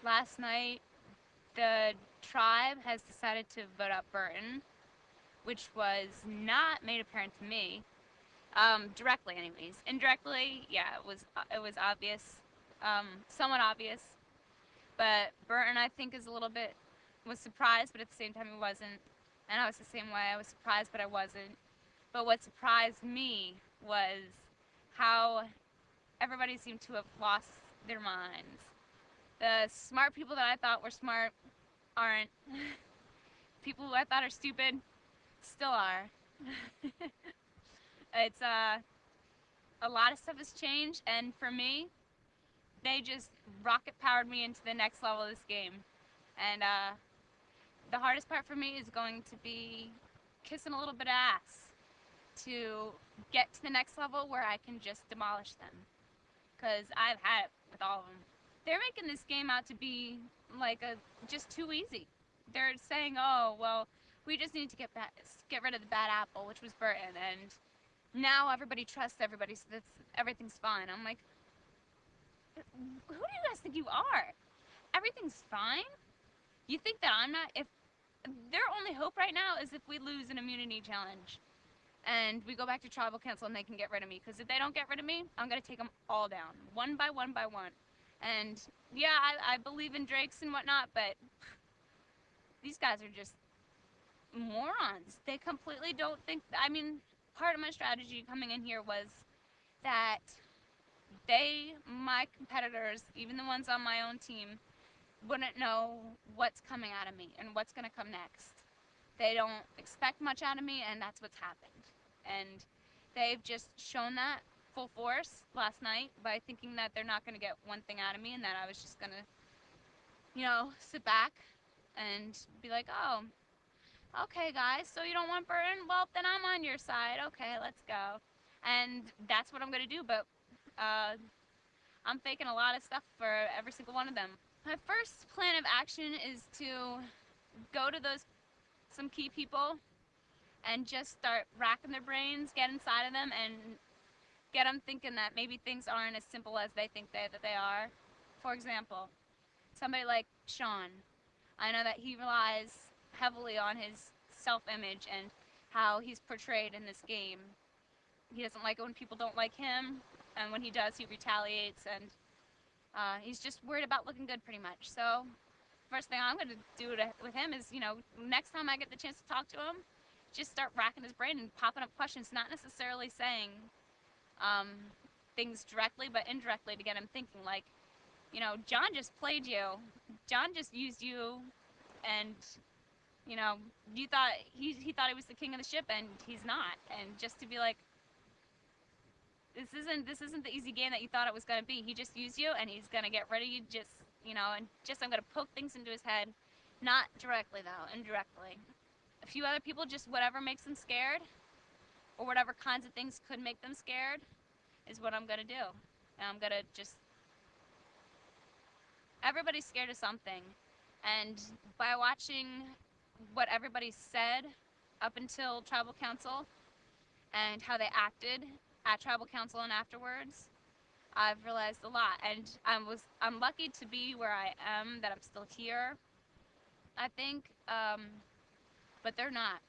last night the tribe has decided to vote out Burton, which was not made apparent to me. Directly, anyways. Indirectly, yeah, it was obvious, somewhat obvious. But Burton, I think, is a little bit was surprised, but at the same time, he wasn't. And I was the same way. I was surprised, but I wasn't. But what surprised me was how everybody seemed to have lost their minds. The smart people that I thought were smart aren't. People who I thought are stupid still are. It's a lot of stuff has changed, and for me, they just rocket powered me into the next level of this game. And the hardest part for me is going to be kissing a little bit of ass to get to the next level where I can just demolish them. Because I've had it with all of them. They're making this game out to be like just too easy. They're saying, oh, well, we just need to get rid of the bad apple, which was Burton, and now everybody trusts everybody, so everything's fine. I'm like, who do you guys think you are? Everything's fine? You think that I'm not? If their only hope right now is if we lose an immunity challenge and we go back to tribal council and they can get rid of me, because if they don't get rid of me, I'm going to take them all down, one by one by one. And yeah, I believe in drakes and whatnot, but these guys are just morons. They completely don't think, I mean, part of my strategy coming in here was that my competitors, even the ones on my own team, wouldn't know what's coming out of me and what's going to come next. They don't expect much out of me, and that's what's happened. And they've just shown that full force last night by thinking that they're not going to get one thing out of me, and that I was just going to, sit back and be like, oh, okay, guys, so you don't want Burton? Well, then I'm on your side. Okay, let's go. And that's what I'm going to do, but I'm faking a lot of stuff for every single one of them. My first plan of action is to go to some key people and just start racking their brains, get inside of them, and get them thinking that maybe things aren't as simple as they think that they are. For example, somebody like Sean. I know that he relies heavily on his self-image and how he's portrayed in this game. He doesn't like it when people don't like him, and when he does, he retaliates, and he's just worried about looking good pretty much. So first thing I'm going to do with him is, next time I get the chance to talk to him, just start racking his brain and popping up questions, not necessarily saying things directly, but indirectly to get him thinking, like, John just played you. John just used you, and, you thought he thought he was the king of the ship, and he's not. And just to be like, this isn't the easy game that you thought it was going to be. He just used you, and he's going to get rid of you, and I'm going to poke things into his head. Not directly, though, indirectly. A few other people, just whatever makes them scared, or whatever kinds of things could make them scared, is what I'm going to do. And I'm going to just... Everybody's scared of something. And by watching what everybody said up until Tribal Council, and how they acted at Tribal Council and afterwards, I've realized a lot. And I'm lucky to be where I am, that I'm still here, I think. But they're not.